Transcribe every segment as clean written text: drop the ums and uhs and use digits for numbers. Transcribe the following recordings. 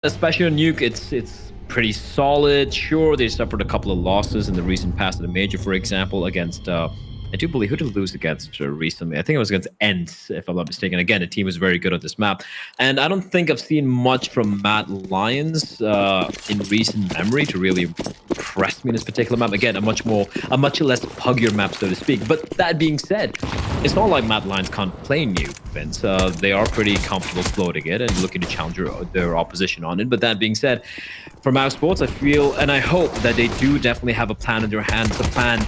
especially on Nuke, it's pretty solid. Sure, they suffered a couple of losses in the recent past of the major, for example, against I do believe, who did lose against recently? I think it was against Ents, if I'm not mistaken. Again, a team was very good on this map. And I don't think I've seen much from Mad Lions in recent memory to really impress me in this particular map. Again, a much less puggier map, so to speak. But that being said, it's not like Mad Lions can't play Nuke, Vince. They are pretty comfortable floating it and looking to challenge their opposition on it. But that being said, for MOUZ Sports, I feel and I hope that they do definitely have a plan in their hands, a plan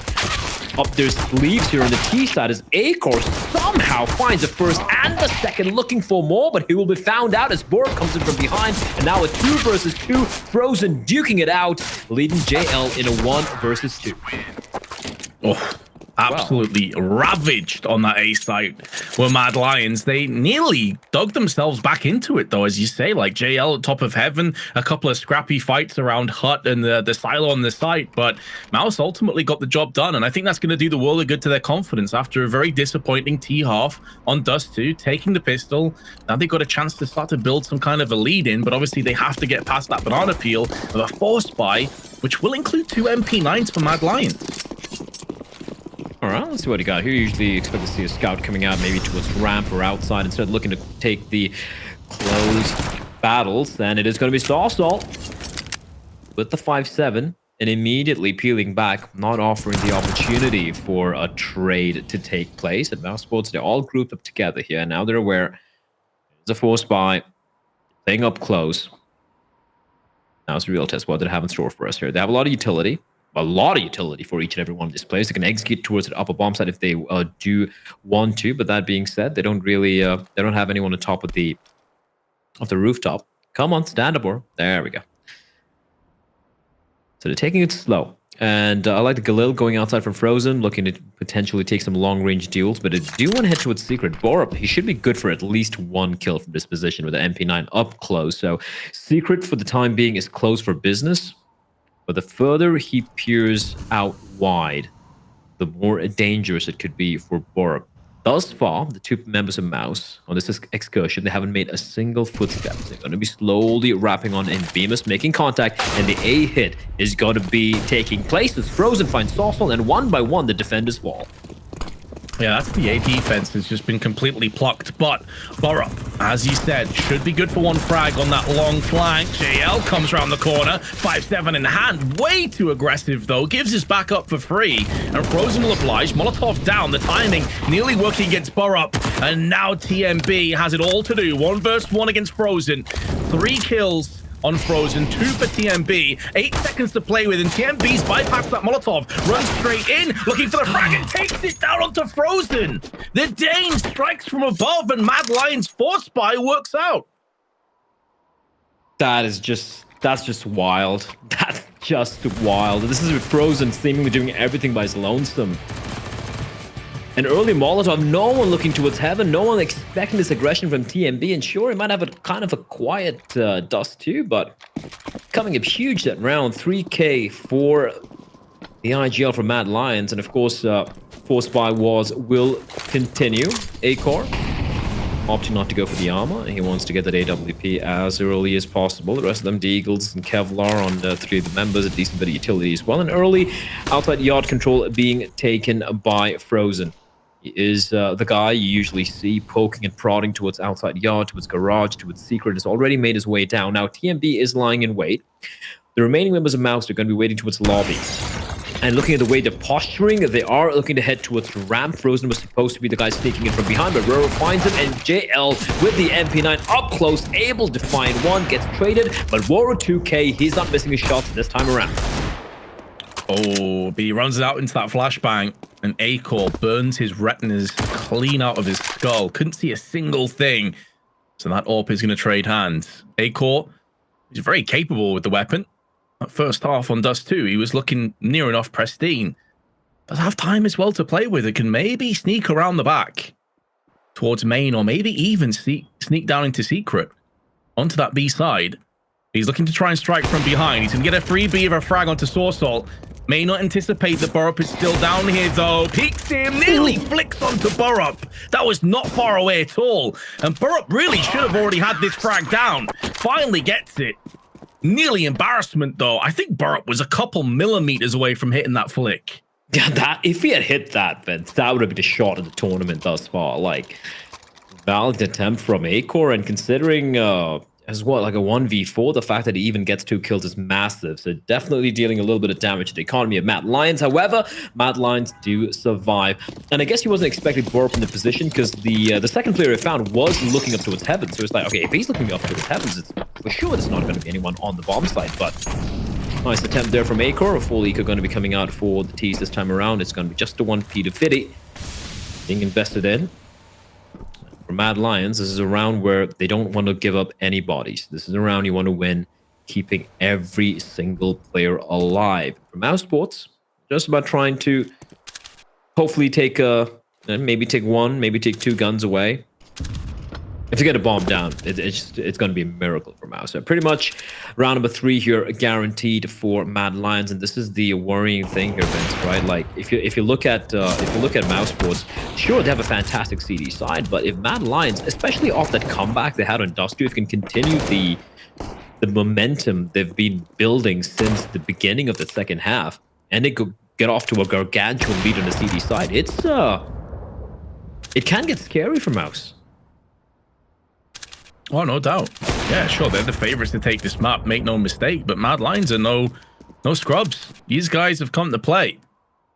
up their sleeves here on the T side, as Acor somehow finds the first and the second, looking for more, but he will be found out as Borg comes in from behind, and now a 2 versus 2, Frozen duking it out, leading JL in a 1 versus 2. Oh, absolutely ravaged on that A site were Mad Lions. They nearly dug themselves back into it, though, as you say, like JL at top of heaven, a couple of scrappy fights around Hut and the silo on the site, but MOUZ ultimately got the job done, and I think that's going to do the world of good to their confidence after a very disappointing T-half on Dust 2, taking the pistol. Now they've got a chance to start to build some kind of a lead in, but obviously they have to get past that banana peel of a force buy, which will include 2 MP9s for Mad Lions. All right, let's see what he got here. Usually expect to see a scout coming out maybe towards ramp or outside instead of looking to take the close battles. And it is going to be Sawsalt with the 5-7 and immediately peeling back, not offering the opportunity for a trade to take place. At MOUZ Sports, they're all grouped up together here. Now they're aware there's a force buy, playing up close. Now it's a real test. What did they have in store for us here? They have a lot of utility. For each and every one of these players. They can execute towards the upper bomb side if they do want to. But that being said, they don't really they don't have anyone on top of the rooftop. Come on, stand up, or there we go. So they're taking it slow. And I like the Galil going outside from Frozen, looking to potentially take some long-range duels. But I do want to head towards Secret. Borup, he should be good for at least 1 kill from this position with the MP9 up close. So Secret, for the time being, is close for business. But the further he peers out wide, the more dangerous it could be for Borup. Thus far, the 2 members of MOUZ on this excursion, they haven't made a single footstep. They're going to be slowly wrapping on in Bemis, making contact, and the A hit is going to be taking place as Frozen finds Sawsall, and 1 by 1 the defenders fall. Yeah, that's the A defense has just been completely plucked. But Borup, as you said, should be good for 1 frag on that long flank. JL comes around the corner, 5-7 in hand. Way too aggressive, though. Gives his back up for free. And Frozen will oblige. Molotov down. The timing nearly working against Borup. And now TMB has it all to do. 1 versus 1 against Frozen. 3 kills on Frozen, 2 for TMB, 8 seconds to play with, and TMB's bypassed that Molotov, runs straight in, looking for the frag, and takes it down onto Frozen. The Dane strikes from above, and Mad Lions' force buy works out. That's just wild. That's just wild. This is with Frozen seemingly doing everything by his lonesome. An early Molotov, no one looking towards heaven, no one expecting this aggression from TMB, and sure, he might have a kind of a quiet Dust too, but coming up huge that round, 3K for the IGL for Mad Lions, and of course, Force Buy Wars will continue. Acor opting not to go for the armor, he wants to get that AWP as early as possible. The rest of them, the Eagles and Kevlar on 3 of the members, a decent bit of utility as well, and early outside yard control being taken by Frozen. He is the guy you usually see poking and prodding towards outside yard, towards garage, towards secret. Has already made his way down. Now TMB is lying in wait. The remaining members of MOUZ are going to be waiting towards lobby. And looking at the way they're posturing, they are looking to head towards ramp. Frozen was supposed to be the guy sneaking in from behind, but Roro finds him, and JL with the MP9 up close, able to find 1, gets traded, but Roro 2K, he's not missing his shots this time around. Oh, but he runs it out into that flashbang, and Acor burns his retinas clean out of his skull. Couldn't see a single thing. So that AWP is going to trade hands. Acor is very capable with the weapon. That first half on Dust 2, he was looking near enough pristine. Does have time as well to play with. It can maybe sneak around the back towards main, or maybe even sneak down into secret onto that B side. He's looking to try and strike from behind. He's going to get a free B of a frag onto Sawsall. May not anticipate that Borup is still down here, though. Peeks him, nearly flicks onto Borup. That was not far away at all. And Borup really should have already had this frag down. Finally gets it. Nearly embarrassment, though. I think Borup was a couple millimeters away from hitting that flick. Yeah, that if he had hit that, Vince, that would have been the shot of the tournament thus far. Like, valid attempt from Acor, and considering as well, like a 1v4, the fact that he even gets 2 kills is massive. So definitely dealing a little bit of damage to the economy of Mad Lions. However, Mad Lions do survive. And I guess he wasn't expecting Borup in the position because the second player he found was looking up towards heaven. So it's like, okay, if he's looking up towards heavens, it's for sure there's not going to be anyone on the bomb site. But nice attempt there from Acor. A full eco going to be coming out for the T's this time around. It's going to be just the 1P to Fitty being invested in. For Mad Lions, this is a round where they don't want to give up any bodies. This is a round you want to win, keeping every single player alive. For MOUZ Sports, just about trying to hopefully take maybe take 1, maybe take 2 guns away. If you get a bomb down, it's going to be a miracle for MOUZ. So pretty much round number 3 here guaranteed for Mad Lions, and this is the worrying thing here, Vince. Right? Like if you look at MOUZ Sports, sure they have a fantastic CD side, but if Mad Lions, especially off that comeback they had on Dust 2, if can continue the momentum they've been building since the beginning of the second half, and they could get off to a gargantuan lead on the CD side, it can get scary for MOUZ. Oh, no doubt. Yeah, sure, they're the favorites to take this map, make no mistake, but Mad Lions are no scrubs. These guys have come to play.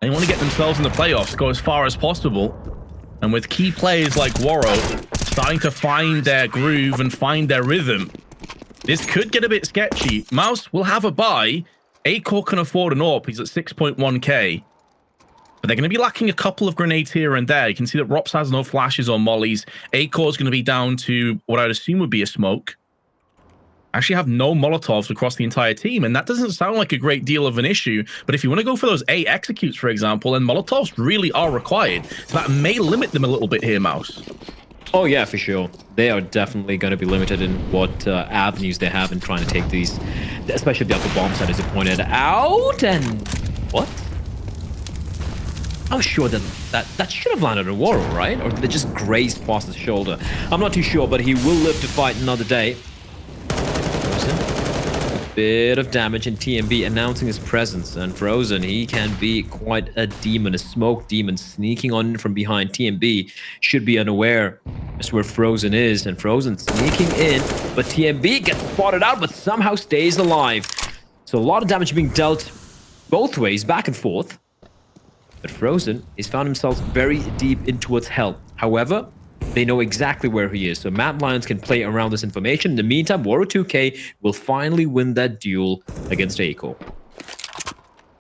They want to get themselves in the playoffs, go as far as possible. And with key players like Waro starting to find their groove and find their rhythm, this could get a bit sketchy. MOUZ will have a buy. Acor can afford an AWP. He's at 6.1k. But they're going to be lacking a couple of grenades here and there. You can see that Rops has no flashes or mollies. Acor is going to be down to what I'd assume would be a smoke. Actually have no Molotovs across the entire team, and that doesn't sound like a great deal of an issue. But if you want to go for those A executes, for example, then Molotovs really are required. So that may limit them a little bit here, MOUZ. Oh, yeah, for sure. They are definitely going to be limited in what avenues they have in trying to take these, especially the upper bomb side, as you pointed out. And what? I'm sure that should have landed on Waro, right? Or did it just graze past his shoulder? I'm not too sure, but he will live to fight another day. Frozen. Bit of damage, and TMB announcing his presence. And Frozen, he can be quite a demon, a smoke demon, sneaking on from behind. TMB should be unaware as to where Frozen is, and Frozen sneaking in, but TMB gets spotted out, but somehow stays alive. So a lot of damage being dealt both ways, back and forth. But Frozen has found himself very deep in towards hell. However, they know exactly where he is, so Mad Lions can play around this information. In the meantime, Waro 2K will finally win that duel against Acor.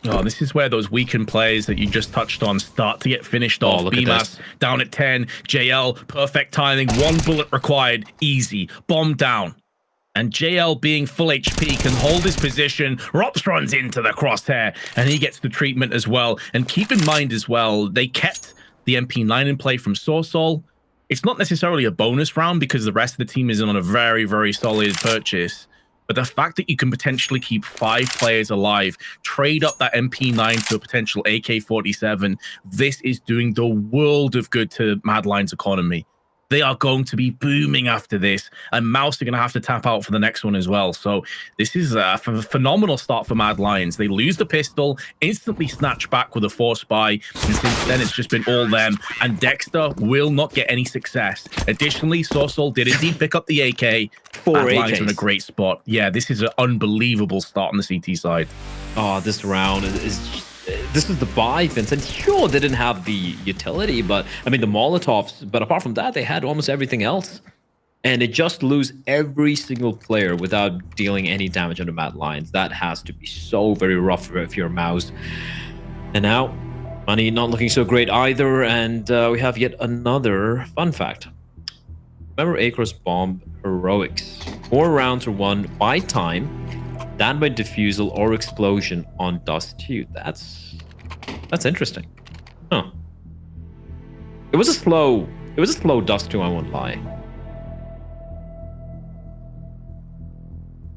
Oh, this is where those weakened players that you just touched on start to get finished off. BMAS down at 10, JL, perfect timing, 1 bullet required, easy, bomb down. And JL, being full HP, can hold his position. Rops runs into the crosshair, and he gets the treatment as well. And keep in mind as well, they kept the MP9 in play from Sorsol. It's not necessarily a bonus round because the rest of the team is on a very, very solid purchase. But the fact that you can potentially keep 5 players alive, trade up that MP9 to a potential AK-47, this is doing the world of good to Mad Lions' economy. They are going to be booming after this, and MOUZ are going to have to tap out for the next one as well. So this is a phenomenal start for Mad Lions. They lose the pistol, instantly snatch back with a force buy, and since then it's just been all them, and Dexter will not get any success. Additionally, Sorsol did indeed pick up the AK. Mad Lions are in a great spot. Yeah, this is an unbelievable start on the CT side. Oh, this round this is the buy, Vincent. Sure, they didn't have the utility, but I mean the Molotovs. But apart from that, they had almost everything else, and they just lose every single player without dealing any damage on the Mad Lions. That has to be so very rough if you're MOUZ. And now, money not looking so great either. And we have yet another fun fact. Remember Acor's bomb heroics? 4 rounds are won by time, than by defusal or explosion on Dust 2. That's interesting. Huh. It was a slow Dust 2, I won't lie.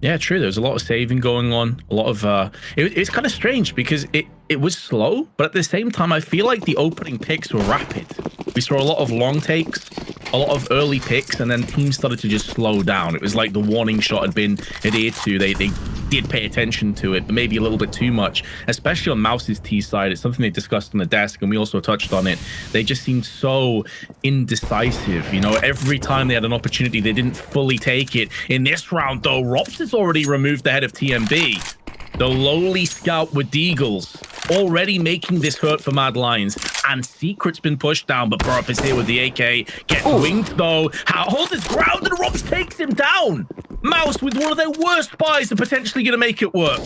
Yeah, true. There's a lot of saving going on. A lot of it's kind of strange because it was slow, but at the same time, I feel like the opening picks were rapid. We saw a lot of long takes, a lot of early picks, and then teams started to just slow down. It was like the warning shot had been adhered to. They did pay attention to it, but maybe a little bit too much, especially on MOUZ's T side. It's something they discussed on the desk, and we also touched on it. They just seemed so indecisive. You know, every time they had an opportunity, they didn't fully take it. In this round, though, Rops has already removed the head of TMB. The lowly scout with Deagles already making this hurt for Mad Lions, and Secret's been pushed down, but Borup is here with the AK. Gets winged though, holds his ground, and Rops takes him down. MOUZ with one of their worst buys are potentially going to make it work.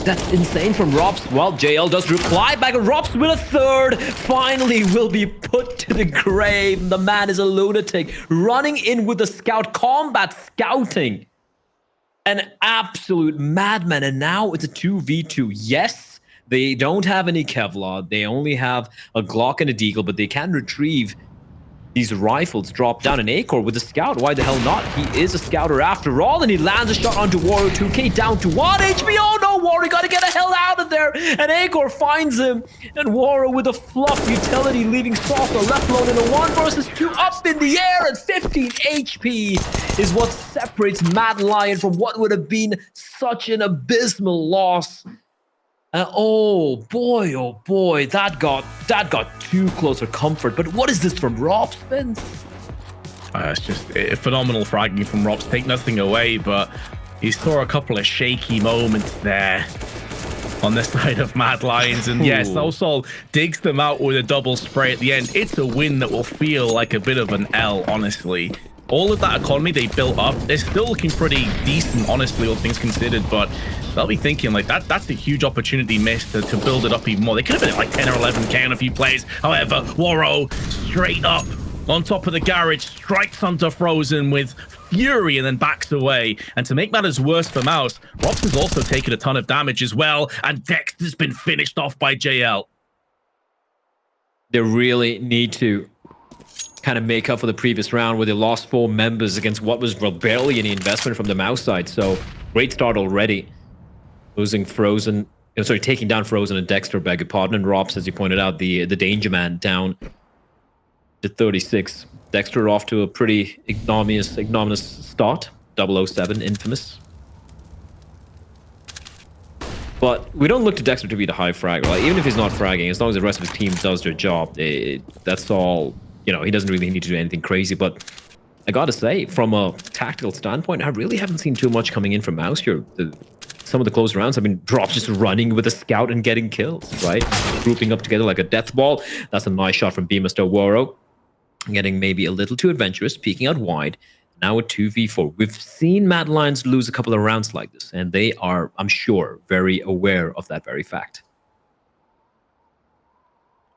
That's insane from Rops. Well, JL does reply back, and Rops with a third finally will be put to the grave. The man is a lunatic, running in with the scout, combat scouting. An absolute madman, and now it's a 2v2. Yes, they don't have any Kevlar. They only have a Glock and a Deagle, but they can retrieve these rifles, drop down an Acor with a scout. Why the hell not? He is a scouter after all, and he lands a shot onto Warrior. 2K down to 1 HP. Oh no, Warrior gotta get the hell out of there. And Acor finds him, and Warrior with a fluff utility, leaving Saucer left alone in a 1 versus 2 up in the air, and 15 HP is what separates Mad Lion from what would have been such an abysmal loss. Oh boy, that got too close for comfort. But what is this from Rops, Vince? It's just a phenomenal fragging from Rops. Take nothing away, but he saw a couple of shaky moments there on the side of Mad Lions. And yes, Soulsol digs them out with a double spray at the end. It's a win that will feel like a bit of an L, honestly. All of that economy they built up, they're still looking pretty decent, honestly, all things considered, but they'll be thinking like that's a huge opportunity missed to build it up even more. They could have been at like 10 or 11k on a few plays. However, Waro straight up on top of the garage, strikes onto Frozen with fury and then backs away. And to make matters worse for MOUZ, Rops has also taken a ton of damage as well, and Dexter's been finished off by JL. They really need to kind of make up for the previous round where they lost 4 members against what was barely any investment from the MOUZ side. So great start already. Losing Frozen, taking down Frozen and Dexter, beg your pardon, and Rops, as you pointed out, the Danger Man down to 36. Dexter off to a pretty ignominious start. 007, infamous. But we don't look to Dexter to be the high fragger. Like, even if he's not fragging, as long as the rest of his team does their job, that's all. You know, he doesn't really need to do anything crazy. But I gotta say, from a tactical standpoint, I really haven't seen too much coming in from MOUZ here. Some of the close rounds have been Drops just running with a scout and getting kills, right? Grouping up together like a death ball. That's a nice shot from Beamister Waro. Getting maybe a little too adventurous, peeking out wide. Now a 2v4. We've seen Mad Lions lose a couple of rounds like this, and they are, I'm sure, very aware of that very fact.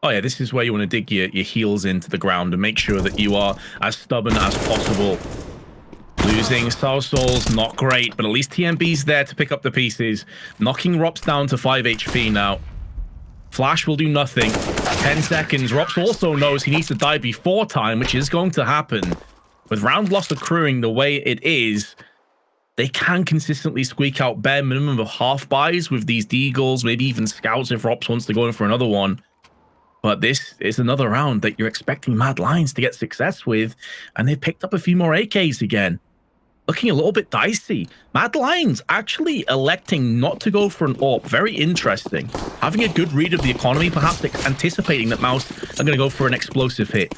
Oh yeah, this is where you want to dig your heels into the ground and make sure that you are as stubborn as possible. Losing Soulsol's not great, but at least TMB's there to pick up the pieces. Knocking Rops down to 5 HP now. Flash will do nothing. 10 seconds. Rops also knows he needs to die before time, which is going to happen. With round loss accruing the way it is, they can consistently squeak out bare minimum of half buys with these Deagles, maybe even Scouts if Rops wants to go in for another one. But this is another round that you're expecting Mad Lions to get success with, and they've picked up a few more AKs again. Looking a little bit dicey. Mad Lions actually electing not to go for an AWP. Very interesting. Having a good read of the economy, perhaps anticipating that MOUZ are going to go for an explosive hit.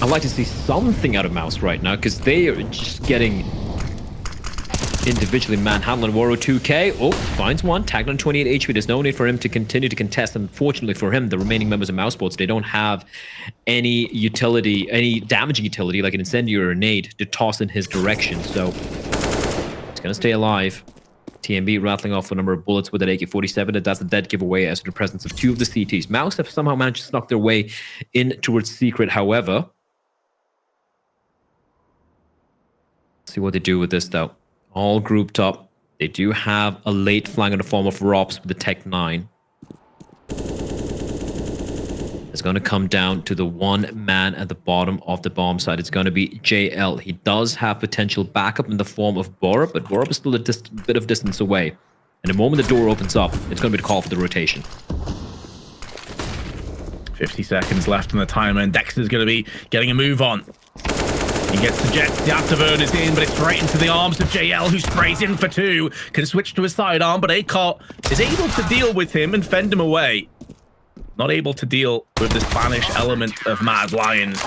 I'd like to see something out of MOUZ right now, because they are just getting individually manhandling. Waro 2K. Oh, finds one. Tagged on 28 HP. There's no need for him to continue to contest. Unfortunately for him, the remaining members of MOUZ bots, they don't have any utility, any damaging utility, like an incendiary or a nade, to toss in his direction. So it's going to stay alive. TMB rattling off a number of bullets with that AK-47. That's a dead giveaway as to the presence of 2 of the CTs. MOUZ have somehow managed to snuck their way in towards Secret. However, let's see what they do with this, though. All grouped up. They do have a late flank in the form of Rops with the Tech 9. It's going to come down to the one man at the bottom of the bomb side. It's going to be JL. He does have potential backup in the form of Borup, but Borup is still a bit of distance away. And the moment the door opens up, it's going to be the call for the rotation. 50 seconds left on the timer, and Dexter's going to be getting a move on. He gets the Jets, the afterburn is in, but it's right into the arms of JL, who sprays in for 2. Can switch to his sidearm, but Acor is able to deal with him and fend him away. Not able to deal with the Spanish element of Mad Lions.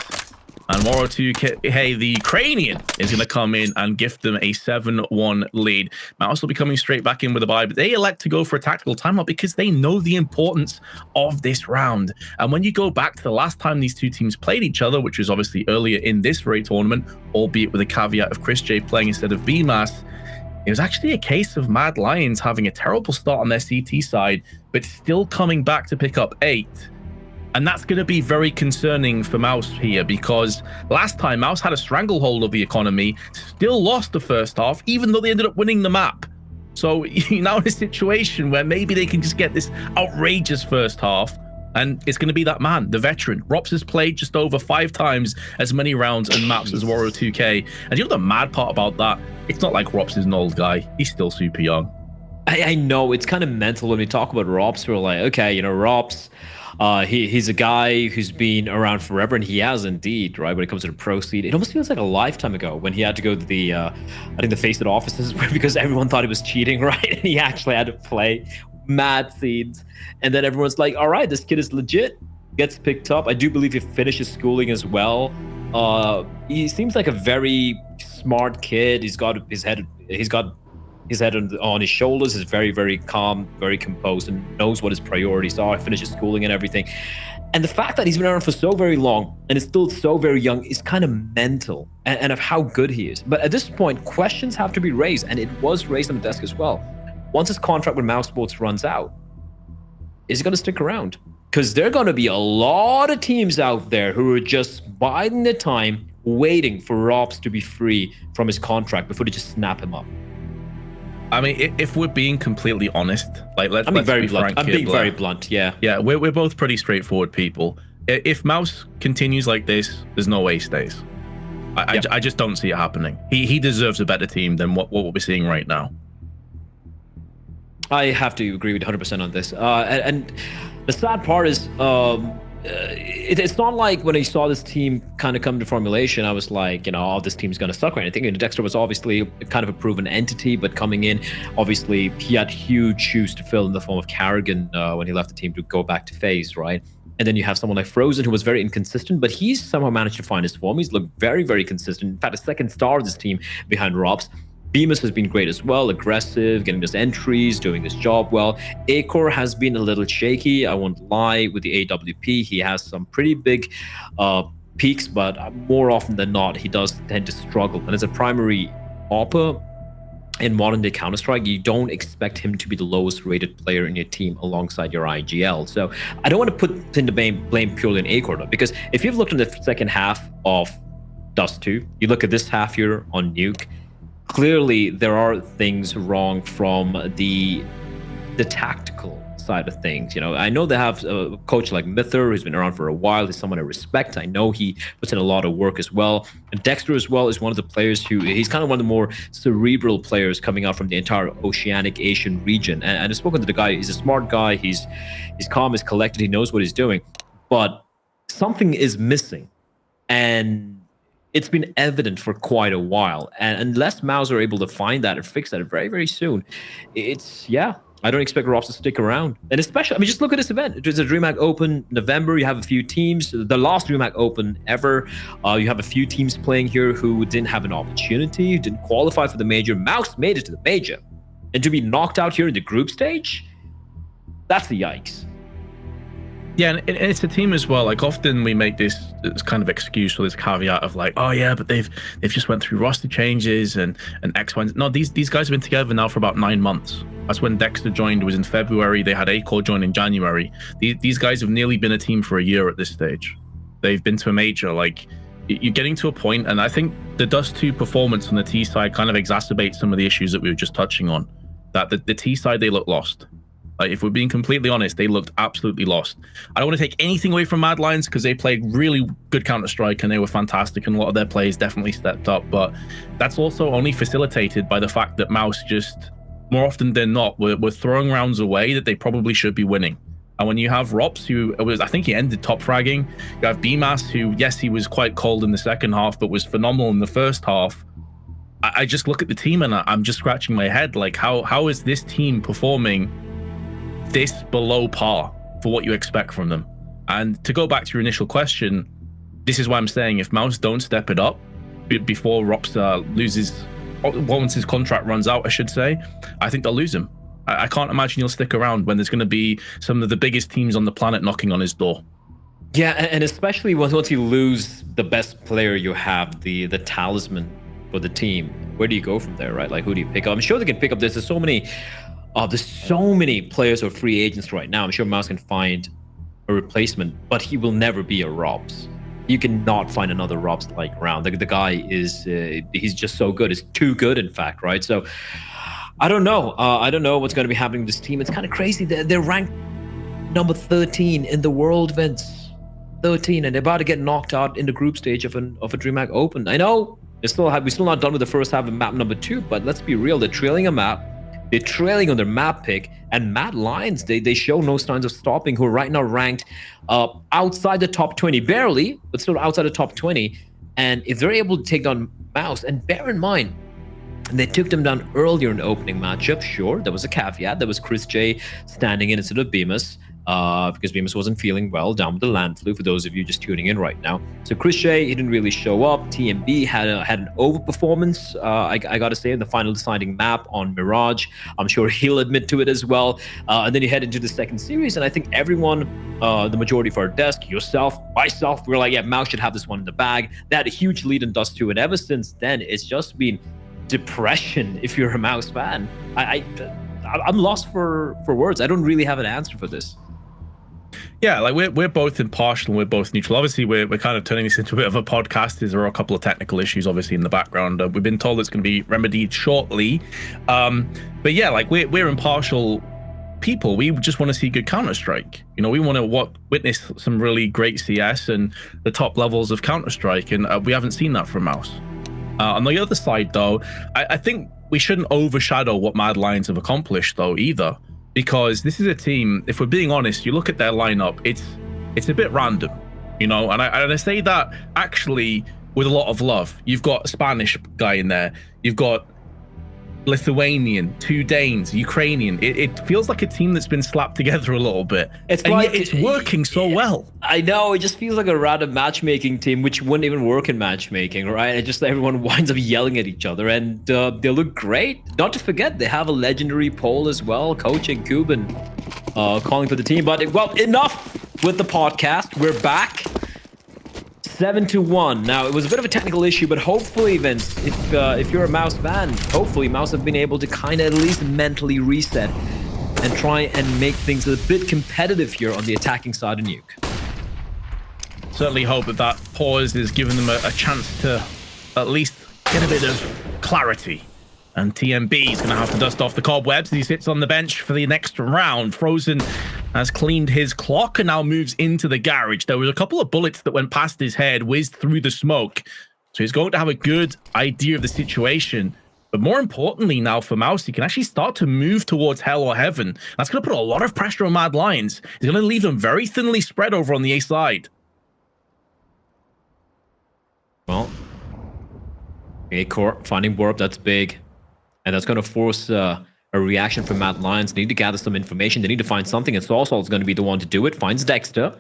And Waro2K, the Ukrainian, is going to come in and gift them a 7-1 lead. MOUZ will be coming straight back in with a bye, but they elect to go for a tactical timeout because they know the importance of this round. And when you go back to the last time these two teams played each other, which was obviously earlier in this very tournament, albeit with a caveat of Chris J playing instead of BMAS, it was actually a case of Mad Lions having a terrible start on their CT side, but still coming back to pick up 8. And that's going to be very concerning for MOUZ here, because last time MOUZ had a stranglehold of the economy, still lost the first half, even though they ended up winning the map. So you're now in a situation where maybe they can just get this outrageous first half, and it's going to be that man, the veteran. Rops has played just over 5 times as many rounds and maps as Waro2K. And you know the mad part about that? It's not like Rops is an old guy. He's still super young. I know, it's kind of mental when we talk about Rops. We're like, okay, you know, Rops, he's a guy who's been around forever, and he has indeed, right? When it comes to the pro scene, it almost feels like a lifetime ago when he had to go to the, I think the Faceit offices because everyone thought he was cheating, right? And he actually had to play mad scenes, and then everyone's like, all right, this kid is legit, gets picked up. I do believe he finishes schooling as well. He seems like a very smart kid. He's got his head on his shoulders, is very, very calm, very composed, and knows what his priorities are, finishes schooling and everything. And the fact that he's been around for so very long and is still so very young is kind of mental, and of how good he is. But at this point, questions have to be raised, and it was raised on the desk as well. Once his contract with MOUZ Sports runs out, is he going to stick around? Because there are going to be a lot of teams out there who are just biding their time, waiting for Rops to be free from his contract before they just snap him up. I mean, if we're being completely honest, like let's be very be blunt. frank I'm here, being very blunt. Yeah. Yeah, we're both pretty straightforward people. If MOUZ continues like this, there's no way he stays. I just don't see it happening. He deserves a better team than what we're seeing right now. I have to agree with 100% on this. And the sad part is, it's not like when I saw this team kind of come to formulation, I was like, you know, oh, this team's going to suck or anything. And Dexter was obviously kind of a proven entity, but coming in, obviously, he had huge shoes to fill in the form of Carrigan when he left the team to go back to FaZe, right? And then you have someone like Frozen, who was very inconsistent, but he's somehow managed to find his form. He's looked very, very consistent. In fact, a second star of this team behind Robs. Bemis has been great as well, aggressive, getting his entries, doing his job well. Acor has been a little shaky, I won't lie, with the AWP. He has some pretty big peaks, but more often than not, he does tend to struggle. And as a primary AWPer in modern-day Counter-Strike, you don't expect him to be the lowest-rated player in your team alongside your IGL. So I don't want to put the blame purely on Acor, though, because if you've looked in the second half of Dust 2, you look at this half here on Nuke, clearly there are things wrong from the tactical side of things. You know, I know they have a coach like Mither, who's been around for a while. He's someone I respect. I know he puts in a lot of work as well. And Dexter as well is one of the players who, he's kind of one of the more cerebral players coming out from the entire Oceanic Asian region. And I've spoken to the guy. He's a smart guy. He's calm, he's collected. He knows what he's doing. But something is missing. And it's been evident for quite a while, and unless MOUZ are able to find that and fix that very, very soon, I don't expect Rops to stick around. And especially, I mean, just look at this event. It was a DreamHack Open November. You have a few teams, the last DreamHack Open ever. You have a few teams playing here who didn't have an opportunity, who didn't qualify for the major. MOUZ made it to the major, and to be knocked out here in the group stage, that's the yikes. Yeah, and it's a team as well. Like, often we make this kind of excuse or this caveat of like, oh yeah, but they've just went through roster changes and X, Y, and no, these guys have been together now for about 9 months. That's when Dexter joined, was in February. They had Acor join in January. These guys have nearly been a team for a year at this stage. They've been to a major. Like, you're getting to a point, and I think the Dust 2 performance on the T side kind of exacerbates some of the issues that we were just touching on. That the T side, they look lost. Like, if we're being completely honest, they looked absolutely lost. I don't want to take anything away from Mad Lions because they played really good Counter-Strike and they were fantastic, and a lot of their plays definitely stepped up. But that's also only facilitated by the fact that MOUZ just more often than not, we're throwing rounds away that they probably should be winning. And when you have Rops, who was, I think he ended top fragging, you have MOUZ, who, yes, he was quite cold in the second half, but was phenomenal in the first half. I just look at the team and I'm just scratching my head. Like, how is this team performing this below par for what you expect from them? And to go back to your initial question, this is why I'm saying if MOUZ don't step it up before Rops once his contract runs out, I should say, I think they'll lose him. I can't imagine he'll stick around when there's going to be some of the biggest teams on the planet knocking on his door. Yeah, and especially once you lose the best player you have, the talisman for the team, where do you go from there, right? Like, who do you pick up? I'm sure they can pick up. There's so many players who are free agents right now. I'm sure MOUZ can find a replacement, but he will never be a Robs. You cannot find another Robs like around. The guy is he's just so good. He's too good, in fact, right? So I don't know. I don't know what's going to be happening to this team. It's kind of crazy. They're ranked number 13 in the world, Vince. 13, and they're about to get knocked out in the group stage of a DreamHack Open. I know we're still not done with the first half of map number 2, but let's be real. They're trailing a map. They're trailing on their map pick, and Mad Lions, they show no signs of stopping, who are right now ranked outside the top 20, barely, but still outside the top 20. And if they're able to take down MOUZ, and bear in mind, they took them down earlier in the opening matchup. Sure, there was a caveat. There was Chris J standing in instead of Bemis, because Bemis wasn't feeling well down with the land flu, for those of you just tuning in right now. So Chris J, he didn't really show up. TMB had an overperformance, I gotta say, in the final deciding map on Mirage. I'm sure he'll admit to it as well. And then you head into the second series, and I think everyone, the majority of our desk, yourself, myself, we're like, yeah, MOUZ should have this one in the bag. They had a huge lead in Dust 2, and ever since then, it's just been depression if you're a MOUZ fan. I'm lost for words. I don't really have an answer for this. Yeah, like we're both impartial and we're both neutral. Obviously, we're kind of turning this into a bit of a podcast. There are a couple of technical issues, obviously, in the background. We've been told it's going to be remedied shortly. But yeah, like we're impartial people. We just want to see good Counter-Strike. You know, we want to witness some really great CS and the top levels of Counter-Strike, and we haven't seen that from MOUZ. On the other side, though, I think we shouldn't overshadow what Mad Lions have accomplished, though, either. Because this is a team, if we're being honest, you look at their lineup, it's a bit random, you know, and I say that actually with a lot of love. You've got a Spanish guy in there, you've got Lithuanian, 2 Danes, Ukrainian. It feels like a team that's been slapped together a little bit. It's like it's working so well. I know, it just feels like a random matchmaking team, which wouldn't even work in matchmaking, right? It just everyone winds up yelling at each other, and they look great. Not to forget, they have a legendary pole as well, coaching Cuban, calling for the team. But well, enough with the podcast. We're back. 7-1. Now, it was a bit of a technical issue, but hopefully, Vince, if you're a MOUZ fan, hopefully MOUZ have been able to kind of at least mentally reset and try and make things a bit competitive here on the attacking side of Nuke. Certainly hope that pause is giving them a chance to at least get a bit of clarity. And TMB is going to have to dust off the cobwebs as he sits on the bench for the next round. Frozen has cleaned his clock and now moves into the garage. There was a couple of bullets that went past his head, whizzed through the smoke. So he's going to have a good idea of the situation. But more importantly now for MOUZ, he can actually start to move towards hell or heaven. That's going to put a lot of pressure on Mad Lions. He's going to leave them very thinly spread over on the A side. Well, A-Core finding warp, that's big. And that's going to force a reaction from Mad Lions. They need to gather some information. They need to find something, and Soulsol is going to be the one to do it. Finds Dexter.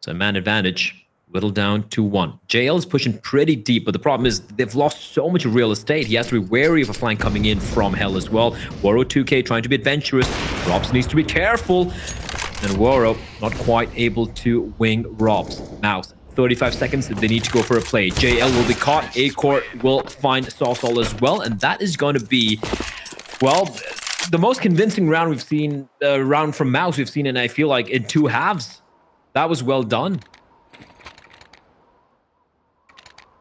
So man advantage. Whittled down to 1. JL is pushing pretty deep, but the problem is they've lost so much real estate. He has to be wary of a flank coming in from hell as well. Woro 2K trying to be adventurous. Robs needs to be careful. And Woro not quite able to wing Robs. MOUZ. 35 seconds, they need to go for a play. JL will be caught. A-Core will find Soulsol as well, and that is going to be, well, the most convincing round we've seen, round from MOUZ we've seen, and I feel like in 2 halves. That was well done.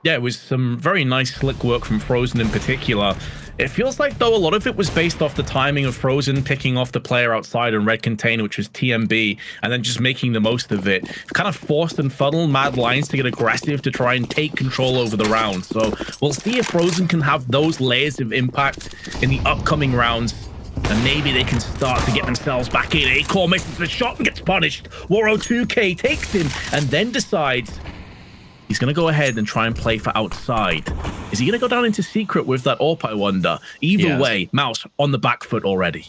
Yeah, it was some very nice slick work from Frozen in particular. It feels like, though, a lot of it was based off the timing of Frozen picking off the player outside in red container, which was TMB, and then just making the most of it. Kind of forced and funneled Mad Lions to get aggressive to try and take control over the round. So we'll see if Frozen can have those layers of impact in the upcoming rounds, and maybe they can start to get themselves back in. Acore misses the shot and gets punished. Waro 2K takes him and then decides he's going to go ahead and try and play for outside. Is he going to go down into secret with that AWP, I wonder? Either way, MOUZ on the back foot already.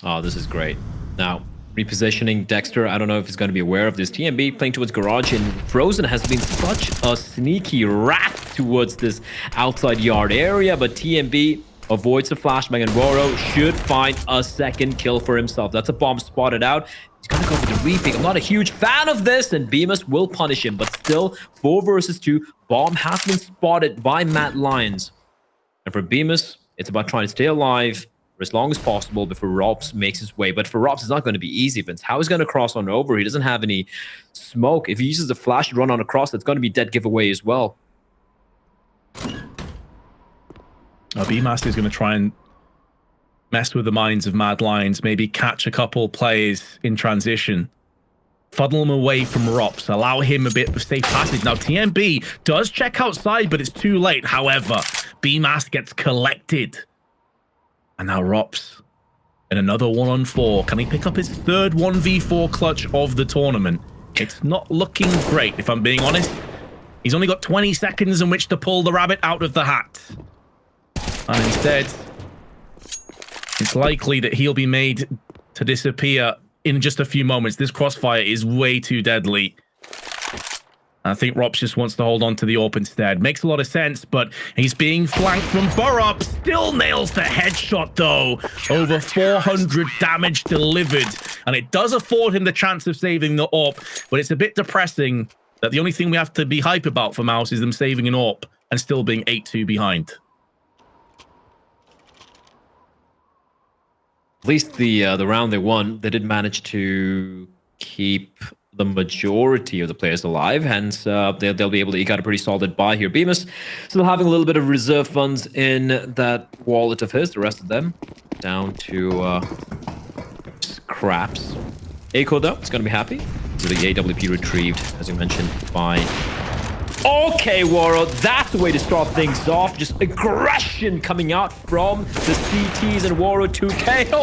Oh, this is great. Now, repositioning Dexter, I don't know if he's going to be aware of this. TMB playing towards Garage, and Frozen has been such a sneaky rat towards this outside yard area, but TMB avoids the flashbang, and Waro should find a second kill for himself. That's a bomb spotted out. He's going to go for the repeat. I'm not a huge fan of this, and Bemis will punish him, but still 4 versus 2. Bomb has been spotted by Mad Lions. And for Bemis, it's about trying to stay alive for as long as possible before Robs makes his way. But for Robs, it's not going to be easy, Vince. How is he going to cross on over? He doesn't have any smoke. If he uses the flash to run on across, it's going to be dead giveaway as well. B-Master is going to try and mess with the minds of Mad Lions, maybe catch a couple players in transition, funnel him away from Rops, allow him a bit of safe passage. Now, TMB does check outside, but it's too late. However, B-Master gets collected. And now Rops in another 1-on-4. Can he pick up his third 1v4 clutch of the tournament? It's not looking great, if I'm being honest. He's only got 20 seconds in which to pull the rabbit out of the hat. And instead, it's likely that he'll be made to disappear in just a few moments. This crossfire is way too deadly. I think Rops just wants to hold on to the AWP instead. Makes a lot of sense, but he's being flanked from Burrup. Still nails the headshot, though. Over 400 damage delivered. And it does afford him the chance of saving the AWP, but it's a bit depressing that the only thing we have to be hype about for MOUZ is them saving an AWP and still being 8-2 behind. At least the round they won, they did manage to keep the majority of the players alive. Hence, they'll be able to eke out a pretty solid buy here. Bemis still having a little bit of reserve funds in that wallet of his. The rest of them down to scraps. Aiko, though, is going to be happy. So the AWP retrieved, as you mentioned, by... Okay, Waro, that's the way to start things off. Just aggression coming out from the CTs and Waro 2K.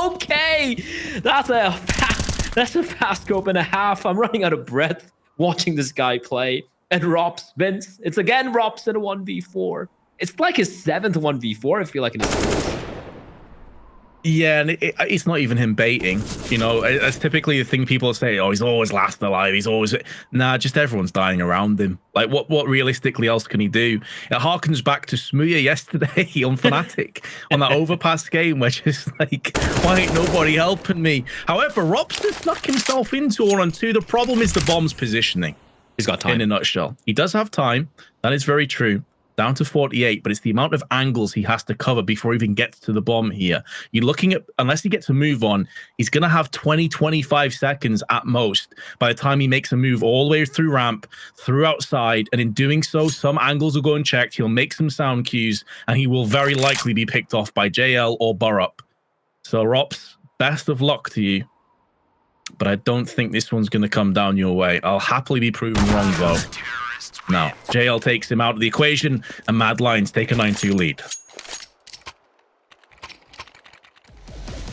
Okay. That's a fast scope and a half. I'm running out of breath watching this guy play. And Rops, Vince, it's again Rops in a 1v4. It's like his 7th 1v4, I feel like, in his career. Yeah, and it's not even him baiting. You know, that's typically the thing people say, oh, he's always last alive. He's always... Nah, just everyone's dying around him. Like, what realistically else can he do? It harkens back to Smooya yesterday on Fnatic on that overpass game, where just like, why ain't nobody helping me? However, Rops has snuck himself into 1-on-2. The problem is the bomb's positioning. He's got time. In a nutshell. He does have time. That is very true. Down to 48, but it's the amount of angles he has to cover before he even gets to the bomb here. You're looking at, unless he gets a move on, he's going to have 20, 25 seconds at most by the time he makes a move all the way through ramp, through outside, and in doing so, some angles will go unchecked. He'll make some sound cues, and he will very likely be picked off by JL or Burrup. So, Rops, best of luck to you, but I don't think this one's going to come down your way. I'll happily be proven wrong, though. Now, JL takes him out of the equation, and Mad Lions take a 9-2 lead.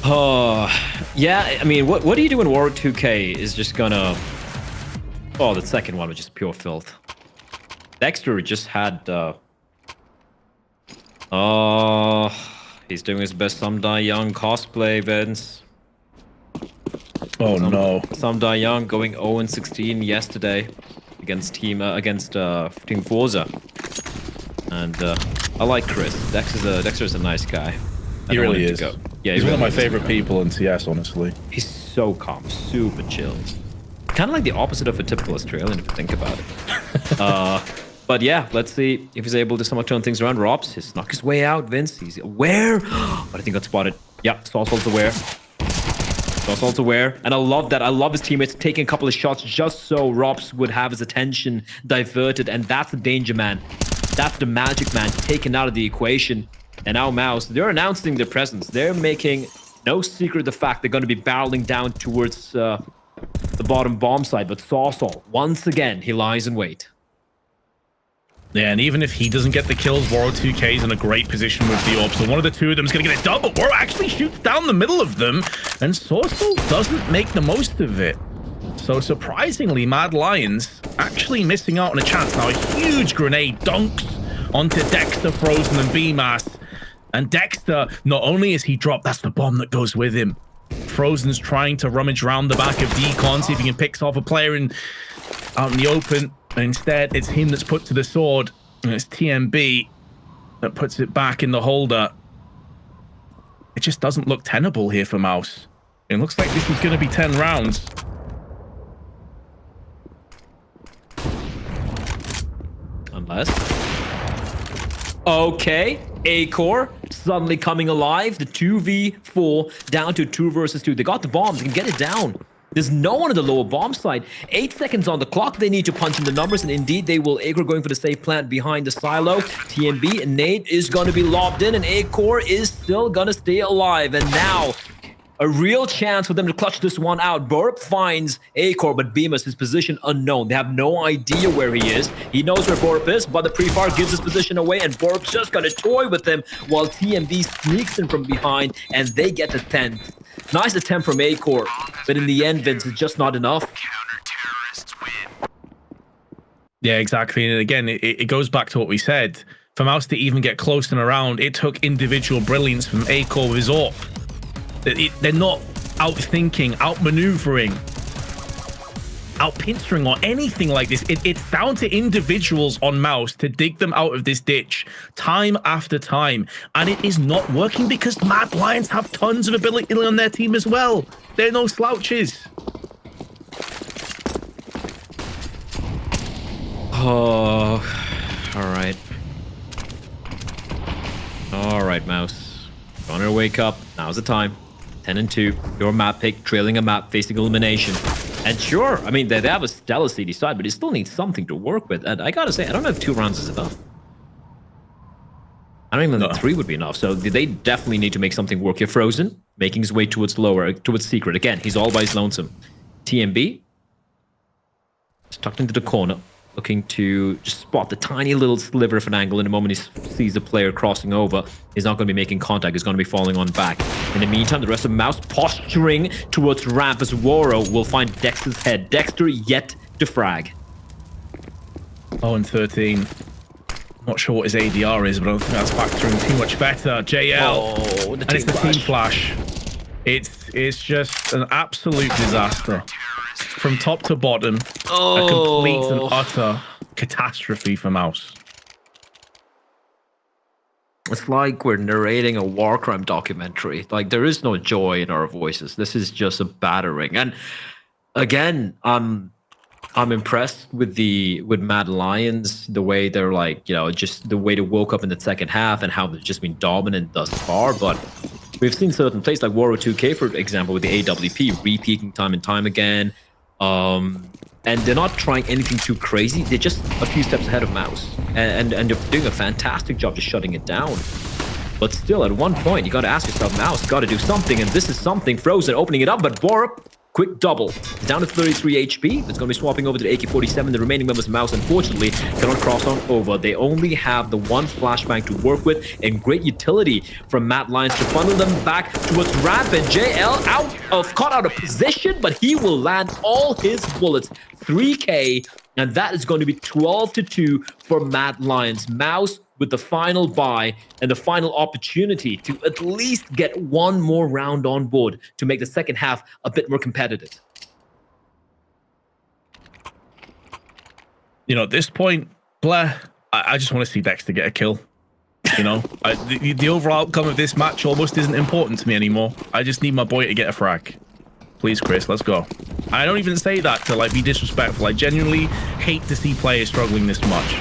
Oh, yeah, I mean, what do you do when War 2K is just gonna... Oh, the second one was just pure filth. Dexter just had... he's doing his best Some Die Young cosplay, Vince. Oh, no. Some Die Young going 0-16 yesterday against Team Forza, and I like Chris. Dexter's a nice guy. He really is. Yeah, he's one of my favorite people in CS, honestly. He's so calm, super chilled. Kind of like the opposite of a typical Australian, if you think about it. But yeah, let's see if he's able to somewhat turn things around. Robs, he snuck his way out. Vince, he's aware, but I think got spotted. Yeah, Sausal's aware. Sausal's aware, and I love that. I love his teammates taking a couple of shots just so Robs would have his attention diverted, and that's the danger man. That's the magic man taken out of the equation. And now MOUZ, they're announcing their presence. They're making no secret of the fact they're going to be barreling down towards the bottom bomb side. But Sawsall, once again, he lies in wait. Yeah, and even if he doesn't get the kills, Waro2k is in a great position with the orb. So one of the two of them is going to get it done, but Waro actually shoots down the middle of them, and Sawsall doesn't make the most of it. So surprisingly, Mad Lions actually missing out on a chance. Now a huge grenade dunks onto Dexter, Frozen, and BMAS. And Dexter, not only is he dropped, that's the bomb that goes with him. Frozen's trying to rummage around the back of Decon, see if he can pick off a player out in the open. And instead, it's him that's put to the sword. And it's TMB that puts it back in the holder. It just doesn't look tenable here for MOUZ. It looks like this is going to be 10 rounds. Unless... Okay, A-Core suddenly coming alive. The 2v4 down to 2 versus 2. They got the bomb. They can get it down. There's no one on the lower bomb side. 8 seconds on the clock. They need to punch in the numbers, and indeed they will. A-Core going for the safe plant behind the silo. TMB and Nate is going to be lobbed in, and A-Core is still going to stay alive. And now, a real chance for them to clutch this one out. Borup finds A-Core, but BMAS, his position unknown. They have no idea where he is. He knows where Borup is, but the pre-fire gives his position away, and Borup's just going to toy with him while TMB sneaks in from behind, and they get the 10th. Nice attempt from A-Core, but in the end, Vince, it's just not enough. Yeah, exactly. And again, it goes back to what we said. For MOUZ to even get close and around, it took individual brilliance from A-Core with his AWP. They're not out-thinking, out-maneuvering, out-pinstering or anything like this. It's down to individuals on MOUZ to dig them out of this ditch time after time. And it is not working because Mad Lions have tons of ability on their team as well. They're no slouches. Oh, all right. All right, MOUZ. Gonna wake up. Now's the time. 10 and 2. Your map pick, trailing a map, facing elimination. And sure, I mean, they have a stellar CD side, but it still needs something to work with. And I gotta say, I don't know if 2 rounds is enough. I don't even think 3 would be enough. So they definitely need to make something work here. Frozen, making his way towards Secret. Again, he's all by his lonesome. TMB, tucked into the corner, looking to just spot the tiny little sliver of an angle. In the moment he sees the player crossing over, he's not going to be making contact. He's going to be falling on back. In the meantime, the rest of MOUZ posturing towards ramp as Waro will find Dexter's head. Dexter yet to frag. 0-13. Not sure what his ADR is, but I don't think that's factoring too much better. JL, and it's the team flash. It's just an absolute disaster. From top to bottom, a complete and utter catastrophe for MOUZ. It's like we're narrating a war crime documentary. Like, there is no joy in our voices. This is just a battering. And again, I'm impressed with Mad Lions, the way they're like, you know, just the way they woke up in the second half and how they've just been dominant thus far. But we've seen certain plays like Waro2k, for example, with the AWP, re-peaking time and time again. And they're not trying anything too crazy. They're just a few steps ahead of MOUZ. And they're doing a fantastic job just shutting it down. But still, at one point, you got to ask yourself, MOUZ got to do something. And this is something. Frozen opening it up, but Borup, quick double. He's down to 33 HP. It's going to be swapping over to the AK-47. The remaining members of MOUZ, unfortunately, cannot cross on over. They only have the one flashbang to work with, and great utility from Mad Lions to funnel them back towards ramp. And JL caught out of position, but he will land all his bullets. 3K, and that is going to be 12-2 for Mad Lions. MOUZ with the final buy and the final opportunity to at least get one more round on board to make the second half a bit more competitive. You know, at this point, Blair, I just want to see Dexter get a kill. You know, the overall outcome of this match almost isn't important to me anymore. I just need my boy to get a frag. Please, Chris, let's go. I don't even say that to like be disrespectful. I genuinely hate to see players struggling this much.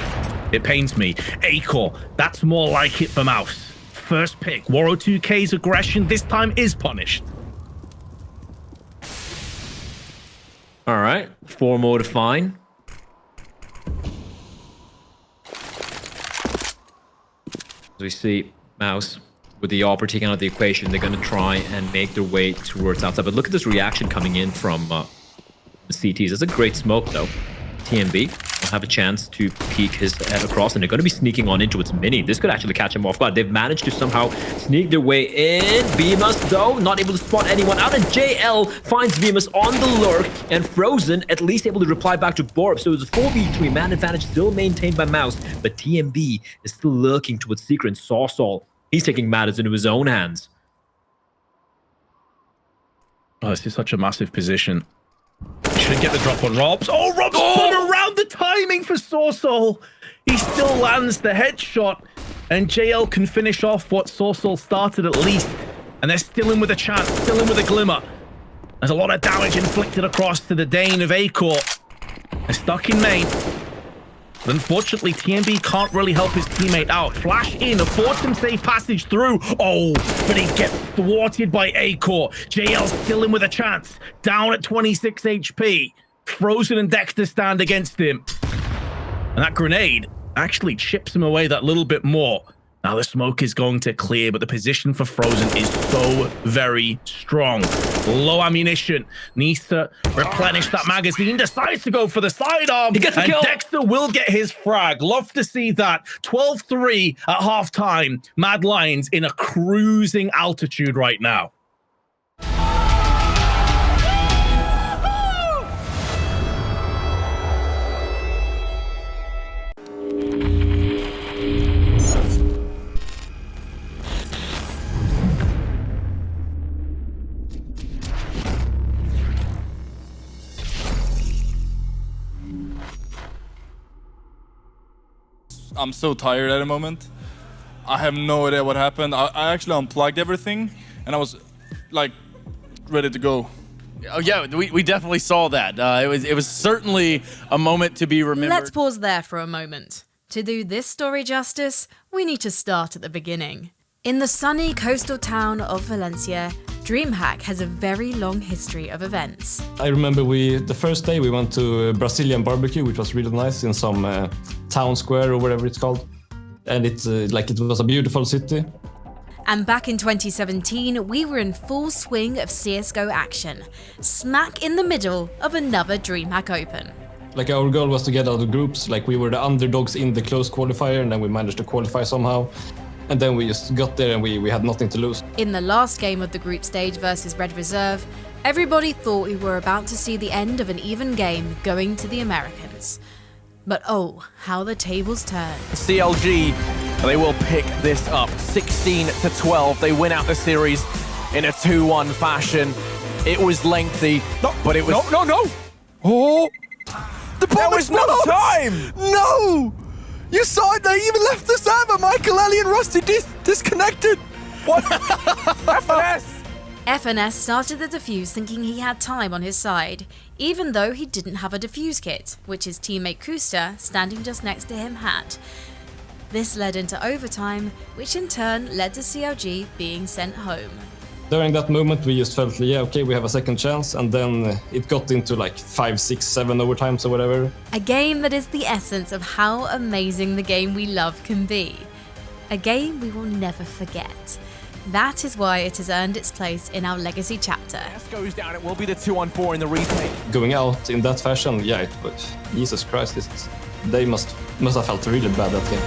It pains me. A-Core, that's more like it for MOUZ. First pick, Waro2k's aggression this time is punished. All right, 4 more to find. As we see MOUZ, with the AWP taken out of the equation, they're going to try and make their way towards outside. But look at this reaction coming in from the CTs. It's a great smoke, though. TMB will have a chance to peek his head across, and they're going to be sneaking on into its mini. This could actually catch him off guard. They've managed to somehow sneak their way in. Bemis, though, not able to spot anyone out, and JL finds Bemis on the lurk, and Frozen at least able to reply back to Borb. So it's a 4v3 man advantage still maintained by MOUZ, but TMB is still lurking towards Secret and Sawsall. He's taking matters into his own hands. Oh, this is such a massive position. Should get the drop on Robs. Oh, Robs spun around the timing for Sawsall. He still lands the headshot, and JL can finish off what Sawsall started at least. And they're still in with a chance, still in with a glimmer. There's a lot of damage inflicted across to the Dane of Acor. They're stuck in main. But unfortunately, TMB can't really help his teammate out. Flash in, a fortune safe passage through. Oh, but he gets thwarted by Acor. JL still in with a chance. Down at 26 HP. Frozen and Dexter stand against him. And that grenade actually chips him away that little bit more. Now the smoke is going to clear, but the position for Frozen is so very strong. Low ammunition. Needs to replenish that magazine. Decides to go for the sidearm. He gets a kill. Dexter will get his frag. Love to see that. 12-3 at halftime. Mad Lions in a cruising altitude right now. I'm so tired at the moment. I have no idea what happened. I actually unplugged everything and I was like ready to go. Oh yeah, we definitely saw that. It was certainly a moment to be remembered. Let's pause there for a moment. To do this story justice, we need to start at the beginning. In the sunny coastal town of Valencia, DreamHack has a very long history of events. I remember the first day we went to a Brazilian barbecue, which was really nice in some town square or whatever it's called. And it was a beautiful city. And back in 2017, we were in full swing of CSGO action, smack in the middle of another DreamHack Open. Like our goal was to get out of groups, like we were the underdogs in the close qualifier, and then we managed to qualify somehow. And then we just got there and we had nothing to lose. In the last game of the group stage versus Red Reserve, everybody thought we were about to see the end of an even game going to the Americans. But oh, how the tables turned. CLG, they will pick this up. 16-12, they win out the series in a 2-1 fashion. It was lengthy, but it was... No! Oh! There was no time! No! You saw it, they even left the server! Michael, Ellie, and Rusty disconnected! What? FNS! FNS started the defuse thinking he had time on his side, even though he didn't have a defuse kit, which his teammate Kusta, standing just next to him, had. This led into overtime, which in turn led to CLG being sent home. During that moment, we just felt, yeah, okay, we have a second chance, and then it got into like 5, 6, 7 overtimes or whatever. A game that is the essence of how amazing the game we love can be. A game we will never forget. That is why it has earned its place in our legacy chapter. This goes down, it will be the 2-on-4 in the retake. Going out in that fashion, yeah, Jesus Christ, they must have felt really bad that game.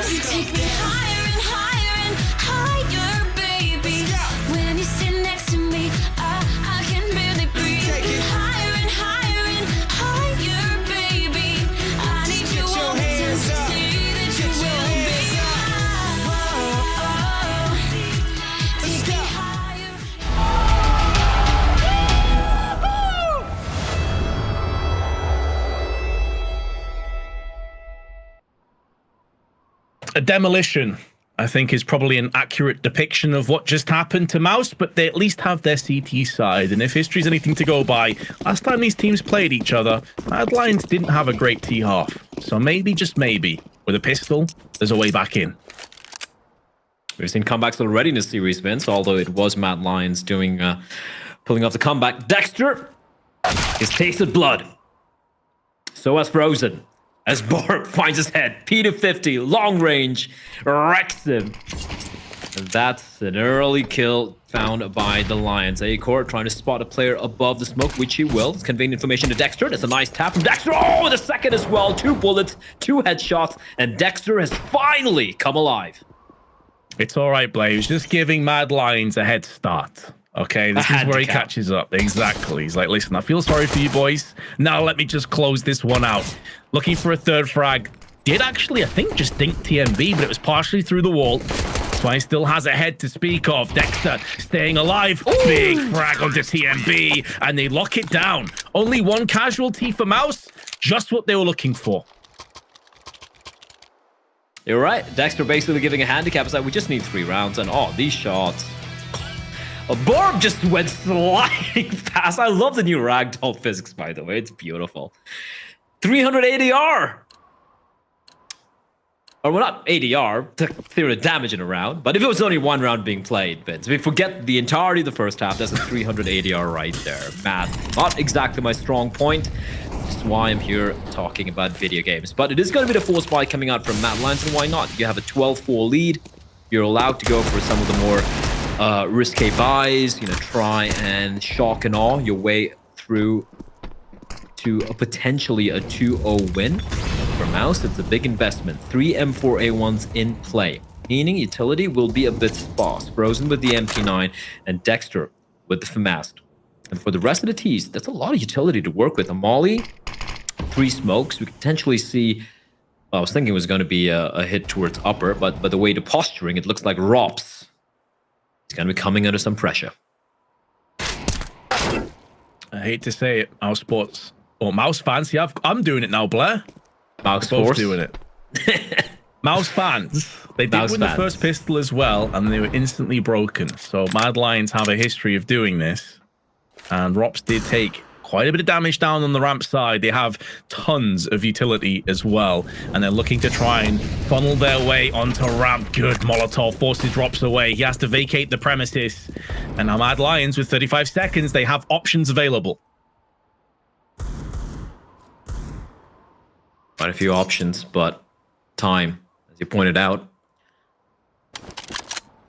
You take me higher and higher and higher, baby. When you sit next to me, I can barely breathe. Higher and higher and higher, baby. I need you all the time to say that you will be. Take me higher. A demolition I think is probably an accurate depiction of what just happened to MOUZ, but they at least have their CT side. And if history's anything to go by, last time these teams played each other, Mad Lions didn't have a great T-half. So maybe, just maybe, with a pistol, there's a way back in. We've seen comebacks already in this series, Vince, although it was Mad Lions doing, pulling off the comeback. Dexter has tasted blood. So has Frozen. As Borb finds his head, P250, long range, wrecks him. And that's an early kill found by the Lions. Acor trying to spot a player above the smoke, which he will. It's conveying information to Dexter. That's a nice tap from Dexter. Oh, the second as well. 2 bullets, 2 headshots, and Dexter has finally come alive. It's all right, Blaze. Just giving Mad Lions a head start. Okay, this is where he catches up. Exactly. He's like, listen, I feel sorry for you boys. Now let me just close this one out. Looking for a third frag. Did actually, I think, just dink TMB, but it was partially through the wall. That's why he still has a head to speak of. Dexter staying alive. Ooh. Big frag onto TMB, and they lock it down. Only 1 casualty for MOUZ. Just what they were looking for. You're right. Dexter basically giving a handicap. It's like, we just need 3 rounds, and oh, these shots. Borb just went sliding past. I love the new ragdoll physics, by the way. It's beautiful. 300 ADR. Or well, not ADR, to clear the damage in a round. But if it was only 1 round being played, Vince, if we forget the entirety of the first half, that's a 300 ADR right there. Math, not exactly my strong point. That's why I'm here talking about video games. But it is going to be the force buy coming out from Mad Lions, and why not? You have a 12-4 lead. You're allowed to go for some of the more risque buys, you know, try and shock and awe your way through to potentially a 2-0 win. For MOUZ, it's a big investment. 3 M4A1s in play, meaning utility will be a bit sparse. Frozen with the MP9 and Dexter with the FAMAST. And for the rest of the T's, that's a lot of utility to work with. A Molly, 3 smokes. We could potentially see, I was thinking it was going to be a hit towards upper, but the way to posturing, it looks like Rops. He's going to be coming under some pressure. I hate to say it, MOUZ Sports. Or MOUZ fans. See, I'm doing it now, Blair. MOUZ Both Force. doing it. MOUZ fans. They did win the first pistol as well, and they were instantly broken. So Mad Lions have a history of doing this. And Rops did take quite a bit of damage down on the ramp side. They have tons of utility as well, and they're looking to try and funnel their way onto ramp. Good Molotov forces Rops away. He has to vacate the premises, and now Mad Lions with 35 seconds, they have options available. Quite a few options, but time, as you pointed out.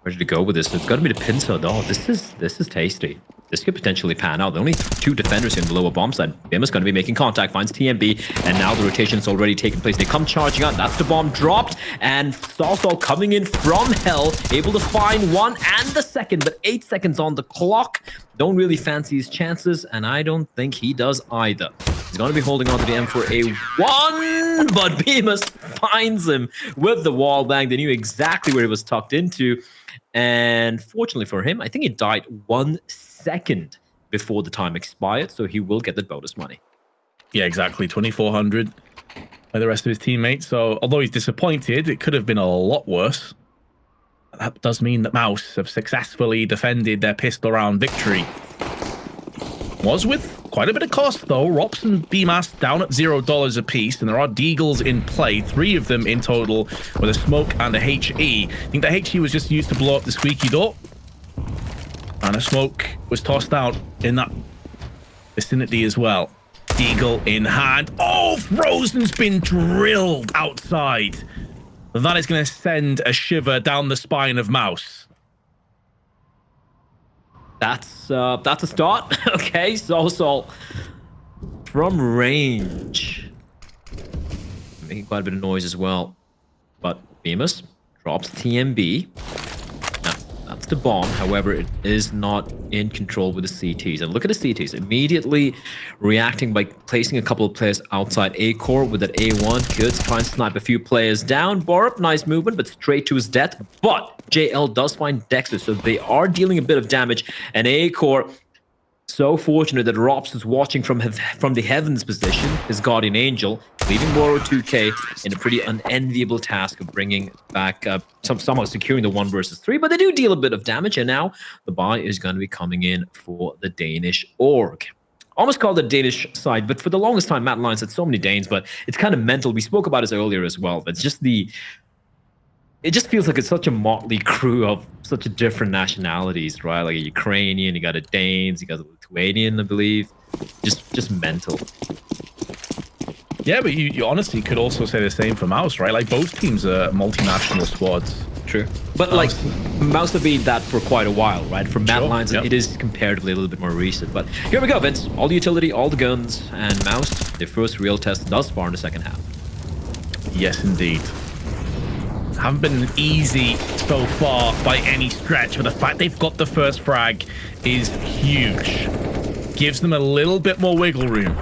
Where did it go with this? It's got to be the pincer. Oh, this is tasty. This could potentially pan out. The only 2 defenders in the lower bomb side. Bim is going to be making contact, finds TMB, and now the rotation's already taken place. They come charging out. That's the bomb dropped, and Salsal coming in from hell, able to find 1 and the second, but 8 seconds on the clock. Don't really fancy his chances, and I don't think he does either. He's going to be holding on to the M4A1, but Bemis finds him with the wall bang. They knew exactly where he was tucked into, and fortunately for him, I think he died 1 second before the time expired, so he will get the bonus money. Yeah, exactly. 2,400 by the rest of his teammates. So although he's disappointed, it could have been a lot worse. That does mean that MOUZ have successfully defended their pistol round victory. Was with quite a bit of cost, though. Rops and BMAS down at $0 apiece, and there are Deagles in play, 3 of them in total, with a smoke and a HE. I think the HE was just used to blow up the squeaky door, and a smoke was tossed out in that vicinity as well. Deagle in hand. Oh, Frozen's been drilled outside. That is going to send a shiver down the spine of MOUZ. That's a start. Okay, so from range, making quite a bit of noise as well. But Bemis drops TMB. Now, that's the bomb. However, it is not in control with the CTs. And look at the CTs immediately reacting by placing a couple of players outside A core with that A1. Good, try and snipe a few players down. Borup, nice movement, but straight to his death. But JL does find Dexter, so they are dealing a bit of damage. And A core So fortunate that Rops is watching from the heavens position, his guardian angel, leaving Boro 2K in a pretty unenviable task of bringing back somehow securing the 1 versus 3. But they do deal a bit of damage, and now the buy is going to be coming in for the Danish org. Almost called the Danish side, but for the longest time, Matt Lyons had so many Danes, but it's kind of mental. We spoke about this earlier as well. But it's just it just feels like it's such a motley crew of such different nationalities, right? Like a Ukrainian, you got a Danes, you got a Lithuanian, I believe. Just mental. Yeah, but you honestly could also say the same for MOUZ, right? Like both teams are multinational squads. True. But like MOUZ have been that for quite a while, right? For Matt Lyons, it is comparatively a little bit more recent. But here we go, Vince. All the utility, all the guns, and MOUZ, their first real test thus far in the second half. Yes, indeed. Haven't been easy so far by any stretch, but the fact they've got the first frag is huge. Gives them a little bit more wiggle room.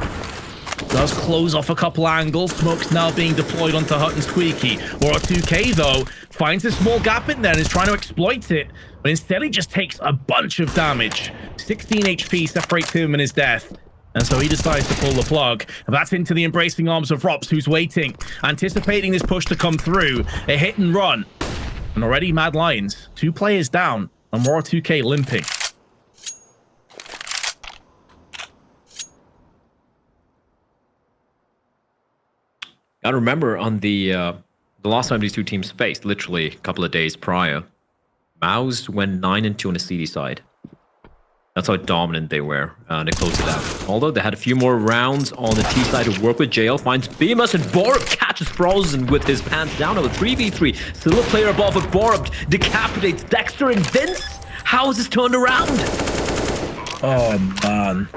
Does close off a couple angles. Smoke's now being deployed onto Hut and Squeaky. Or 2K, though, finds a small gap in there and is trying to exploit it. But instead, he just takes a bunch of damage. 16 HP separates him and his death. And so he decides to pull the plug. And that's into the embracing arms of Rops, who's waiting, anticipating this push to come through. A hit and run. And already Mad Lions, 2 players down, and more 2K limping. I remember on the last time these two teams faced, literally a couple of days prior, MOUZ went 9-2 on the CD side. That's how dominant they were. They closed it out. Although they had a few more rounds on the T side to work with. JL finds Bemus, and Borup catches Frozen with his pants down on the 3v3. Still a player above, but Borup decapitates Dexter and Vince. How is this turned around? Oh, man.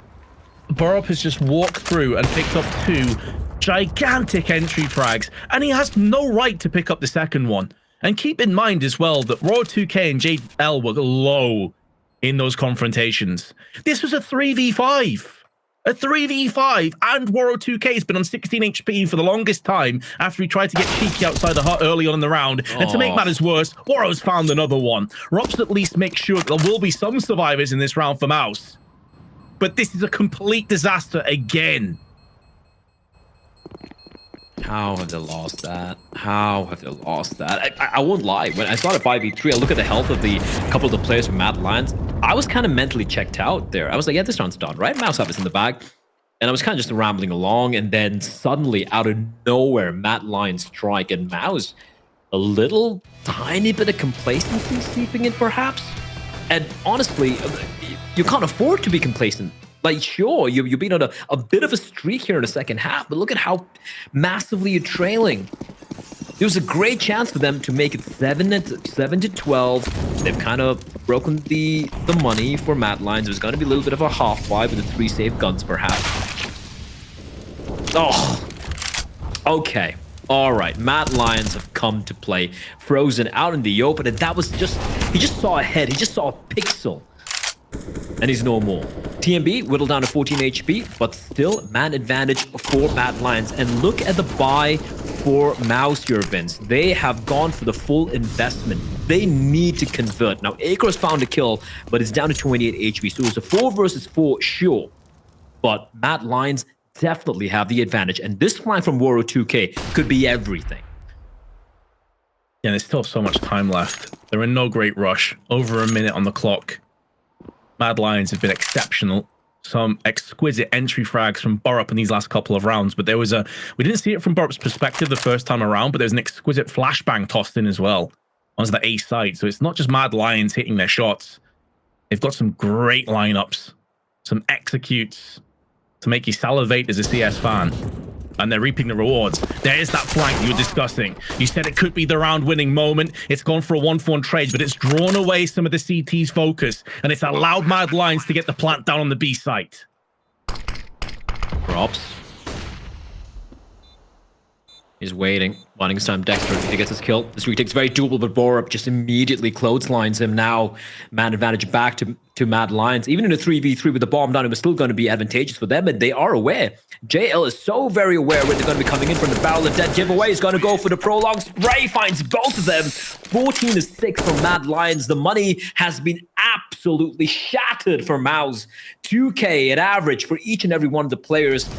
Borup has just walked through and picked up 2 gigantic entry frags, and he has no right to pick up the second one. And keep in mind as well that Raw 2K and JL were low in those confrontations. This was a 3v5. A 3v5, and Waro 2K has been on 16 HP for the longest time after he tried to get cheeky outside the hut early on in the round. And to make matters worse, Waro's found another one. Rops at least makes sure there will be some survivors in this round for MOUZ. But this is a complete disaster again. How have they lost that? How have they lost that? I won't lie. When I started 5v3, I look at the health of the couple of the players from Mad Lions. I was kind of mentally checked out there. I was like, yeah, this round's done, right? MOUZ have us in the bag. And I was kind of just rambling along. And then suddenly, out of nowhere, Mad Lions strike. And MOUZ, a little tiny bit of complacency seeping in, perhaps. And honestly, you can't afford to be complacent. Like, sure, you've been on a bit of a streak here in the second half, but look at how massively you're trailing. There was a great chance for them to make it 7-12. They've kind of broken the money for Mad Lions. There's going to be a little bit of a half-five with the 3 safe guns, perhaps. Oh, okay. All right, Mad Lions have come to play. Frozen out in the open, and that was just... He just saw a head. He just saw a pixel. And he's no more. TMB whittled down to 14 HP, but still man advantage for Mad Lions. And look at the buy for MOUZ here, Vince. They have gone for the full investment. They need to convert. Now, Acres found a kill, but it's down to 28 HP. So it's a 4 versus 4, sure. But Mad Lions definitely have the advantage. And this flank from Waro 2K could be everything. Yeah, there's still so much time left. They're in no great rush. Over a minute on the clock. Mad Lions have been exceptional. Some exquisite entry frags from Borup in these last couple of rounds. But there was a... We didn't see it from Borup's perspective the first time around, but there's an exquisite flashbang tossed in as well onto the A side. So it's not just Mad Lions hitting their shots. They've got some great lineups, some executes to make you salivate as a CS fan. And they're reaping the rewards. There is that flank you were discussing. You said it could be the round-winning moment. It's gone for a 1-for-1 trade, but it's drawn away some of the CT's focus, and it's allowed Mad Lions to get the plant down on the B site. Props. He's waiting. Biding his time. Dexter, if he gets his kill. This retake's very doable, but Borup just immediately clotheslines him. Now, man advantage back to Mad Lions. Even in a 3v3 with the bomb down, it was still going to be advantageous for them, and they are aware. JL is so very aware when they're going to be coming in from the barrel. The dead giveaway is going to go for the prolonged spray. Finds both of them. 14-6 for Mad Lions. The money has been absolutely shattered for MOUZ. 2K at average for each and every one of the players.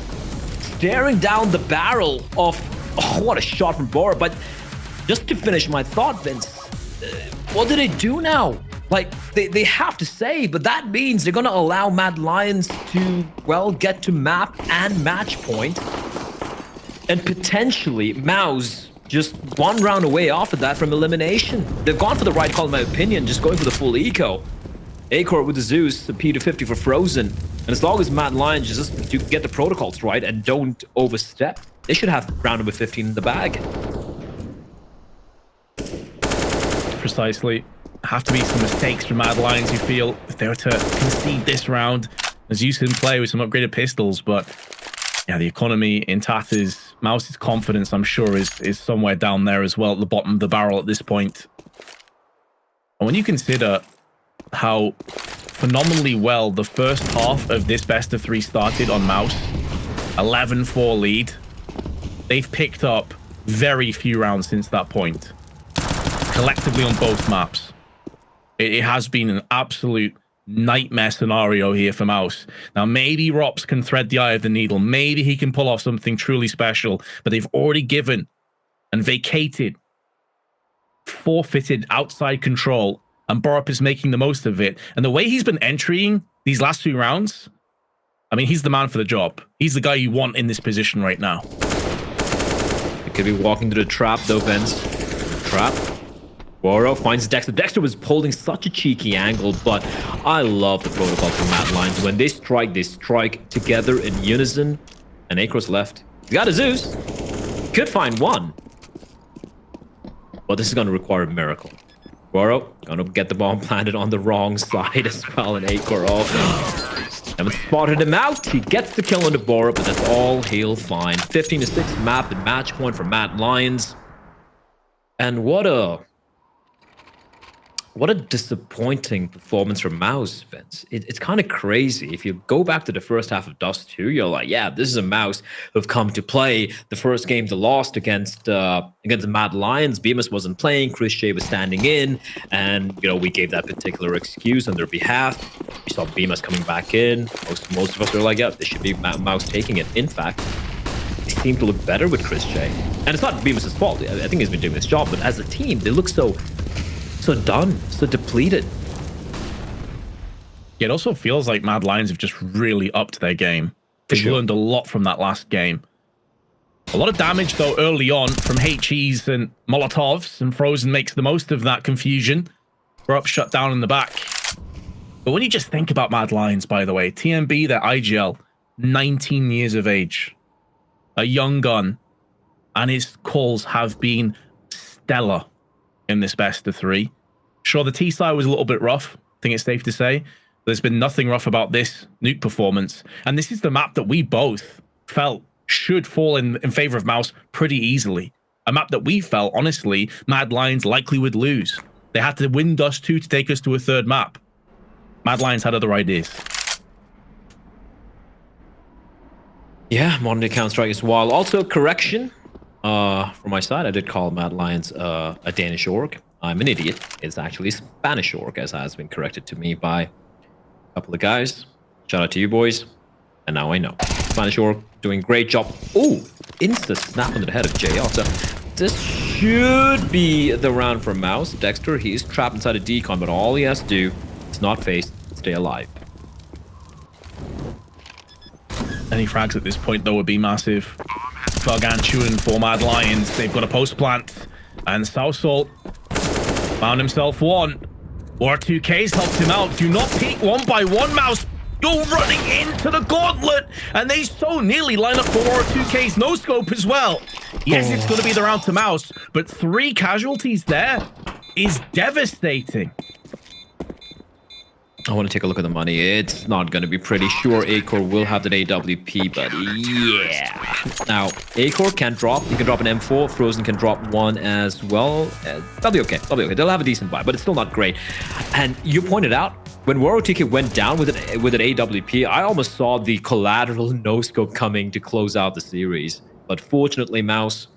Staring down the barrel of... Oh, what a shot from Bora. But just to finish my thought, Vince, what do they do now? Like, they have to save, but that means they're going to allow Mad Lions to, well, get to map and match point. And potentially, MOUZ just one round away after that from elimination. They've gone for the right call, in my opinion, just going for the full eco. Acor with the Zeus, the P250 for Frozen. And as long as Mad Lions just do get the protocols right and don't overstep, they should have round number 15 in the bag. Precisely. Have to be some mistakes from Mad Lions, you feel, if they were to concede this round. Zeus in play with some upgraded pistols, but yeah, the economy in tatters. MOUZ's confidence, I'm sure, is somewhere down there as well at the bottom of the barrel at this point. And when you consider how phenomenally well the first half of this best of 3 started on MOUZ, 11-4 lead, they've picked up very few rounds since that point, collectively on both maps. It has been an absolute nightmare scenario here for MOUZ. Now, maybe Rops can thread the eye of the needle. Maybe he can pull off something truly special, but they've already given and vacated, forfeited outside control, and Borup is making the most of it. And the way he's been entering these last 2 rounds, I mean, he's the man for the job. He's the guy you want in this position right now. He could be walking to the trap, though, Vince. Trap. Borup finds Dexter. Dexter was holding such a cheeky angle, but I love the protocol from Mad Lions. When they strike together in unison. And Acor's left. He's got a Zeus. Could find one. But this is going to require a miracle. Borup gonna get the bomb planted on the wrong side as well, and Acor haven't spotted him out. He gets the kill on the Borup, but that's all he'll find. 15-6 map and match point for Mad Lions. And what a disappointing performance from MOUZ, Vince. It's kind of crazy. If you go back to the first half of Dust 2, you're like, yeah, this is a MOUZ who've come to play. The first game they lost against the Mad Lions, Bemis wasn't playing, Chris J was standing in, and we gave that particular excuse on their behalf. We saw Bemis coming back in. Most of us were like, yeah, this should be MOUZ taking it. In fact, they seem to look better with Chris J. And it's not Bemis' fault. I think he's been doing his job, but as a team, they look so done, so depleted. It also feels like Mad Lions have just really upped their game. They've learned a lot from that last game. A lot of damage, though, early on from HEs and Molotovs, and Frozen makes the most of that confusion. We're up shut down in the back. But when you just think about Mad Lions, by the way, TMB, their IGL, 19 years of age, a young gun, and his calls have been stellar in this best of 3. Sure, the T-side was a little bit rough. I think it's safe to say. There's been nothing rough about this Nuke performance. And this is the map that we both felt should fall in favor of MOUZ pretty easily. A map that we felt, honestly, Mad Lions likely would lose. They had to win Dust 2 to take us to a 3rd map. Mad Lions had other ideas. Yeah, modern day Counter-Strike is wild. Also, correction. From my side, I did call Mad Lions a Danish org. I'm an idiot. It's actually Spanish org, as has been corrected to me by a couple of guys. Shout out to you boys. And now I know. Spanish org doing great job. Oh, insta snap onto the head of JL. So this should be the round for MOUZ. Dexter, he's trapped inside a decon, but all he has to do is not face, stay alive. Any frags at this point, though, would be massive. Gargantuan for Mad Lions. They've got a post plant. And Southsalt found himself one. Or 2Ks helped him out. Do not peek one by one, MOUZ. You're running into the gauntlet. And they so nearly line up for War 2K's no scope as well. Yes, it's going to be the round to MOUZ. But 3 casualties there is devastating. I want to take a look at the money. It's not going to be pretty. Sure, Acor will have that AWP, but yeah. Now, Acor can drop. He can drop an M4. Frozen can drop one as well. That'll be okay. That'll be okay. They'll have a decent buy, but it's still not great. And you pointed out, when WarrowTK went down with an AWP, I almost saw the collateral no-scope coming to close out the series. But fortunately, MOUZ,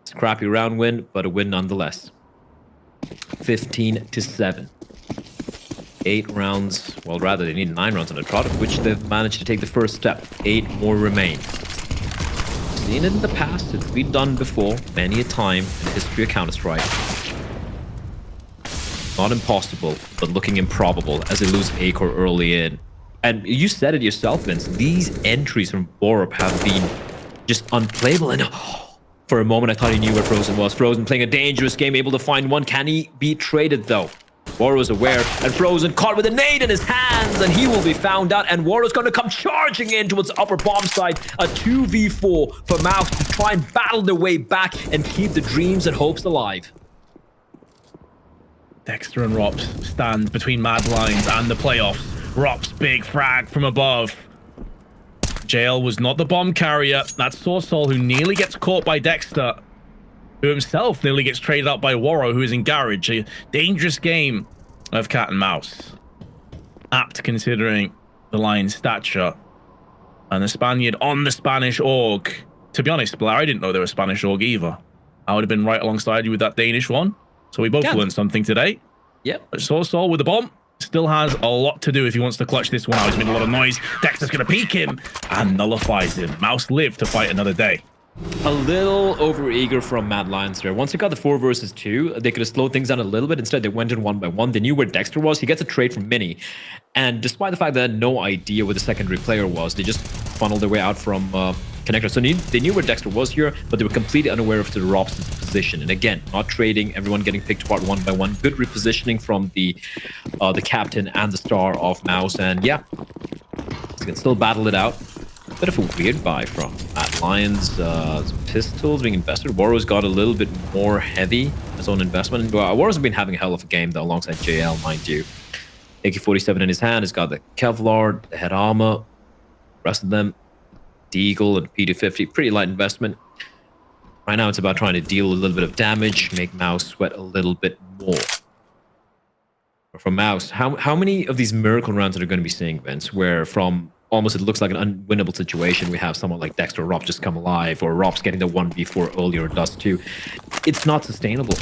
it's a crappy round win, but a win nonetheless. 15-7. 8 rounds, well, rather, they need 9 rounds on the trot, of which they've managed to take the first step. 8 more remain. Seen it in the past, it's been done before, many a time in the history of Counter-Strike. Not impossible, but looking improbable as they lose Acor early in. And you said it yourself, Vince, these entries from Borup have been just unplayable. And for a moment, I thought he knew where Frozen was. Frozen playing a dangerous game, able to find one. Can he be traded, though? Warro is aware, and Frozen caught with a nade in his hands, and he will be found out, and Warro's going to come charging in towards the upper bomb side. A 2v4 for MOUZ to try and battle their way back and keep the dreams and hopes alive. Dexter and Rops stand between Mad Lions and the playoffs. Rops, big frag from above. JL was not the bomb carrier. That's Sorsol, who nearly gets caught by Dexter, who himself nearly gets traded out by Warro, who is in Garage. A dangerous game of cat and mouse. Apt considering the Lion's stature. And the Spaniard on the Spanish org. To be honest, Blair, I didn't know they were Spanish org either. I would have been right alongside you with that Danish one. So we both learned something today. Yep. Sorsol with the bomb. Still has a lot to do if he wants to clutch this one out. He's made a lot of noise. Dexter's going to peek him and nullifies him. MOUZ live to fight another day. A little over-eager from Mad Lions there. Once they got the 4 versus 2, they could have slowed things down a little bit. Instead, they went in 1 by 1. They knew where Dexter was. He gets a trade from Mini. And despite the fact that they had no idea where the secondary player was, they just funneled their way out from Connector. So they knew where Dexter was here, but they were completely unaware of the Robson's position. And again, not trading, everyone getting picked apart 1 by 1. Good repositioning from the captain and the star of MOUZ. And yeah, they can still battle it out. Bit of a weird buy from Mad Lions. Pistols being invested. Warro's got a little bit more heavy his own investment. Warro's been having a hell of a game though, alongside JL, mind you. AK-47 in his hand. He's got the Kevlar, the head armor. Rest of them, Deagle and P250. Pretty light investment. Right now, it's about trying to deal a little bit of damage, make MOUZ sweat a little bit more. From MOUZ, how many of these miracle rounds are going to be seeing, Vince, where from almost it looks like an unwinnable situation, we have someone like Dexter or Rops just come alive, or Rops getting the 1v4 earlier, or Dust 2. It's not sustainable.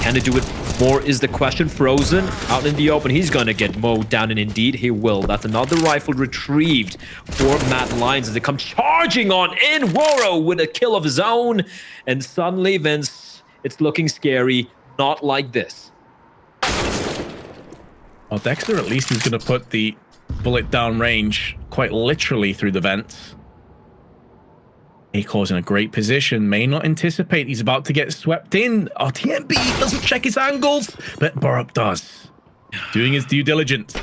Can they do it more is the question. Frozen out in the open. He's going to get mowed down, and indeed he will. That's another rifle retrieved for Mad Lions as they come charging on in. Warro with a kill of his own. And suddenly, Vince, it's looking scary. Not like this. Well, Dexter at least is going to put the bullet down range quite literally through the vents. Acor's in a great position, may not anticipate he's about to get swept in. Oh, TMB doesn't check his angles, but Borup does. Doing his due diligence.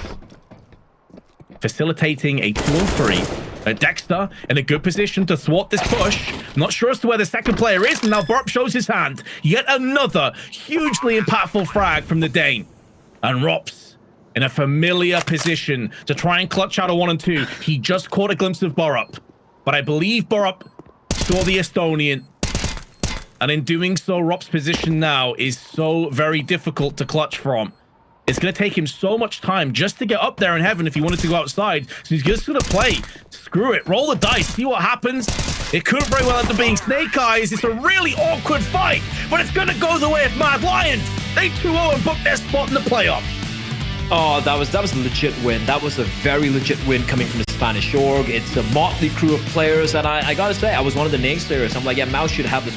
Facilitating a 2-on-3. Dexter in a good position to thwart this push. Not sure as to where the second player is, and now Borup shows his hand. Yet another hugely impactful frag from the Dane. And Rops in a familiar position to try and clutch out a 1 and 2. He just caught a glimpse of Borup, but I believe Borup saw the Estonian. And in doing so, Rop's position now is so very difficult to clutch from. It's going to take him so much time just to get up there in heaven if he wanted to go outside. So he's just going to play. Screw it. Roll the dice. See what happens. It could very well end up being Snake Eyes. It's a really awkward fight, but it's going to go the way of Mad Lions. They 2-0 and book their spot in the playoffs. Oh, that was a legit win. That was a very legit win coming from the Spanish org. It's a motley crew of players, and I gotta say, I was one of the naysayers. I'm like, yeah, MOUZ should have this one.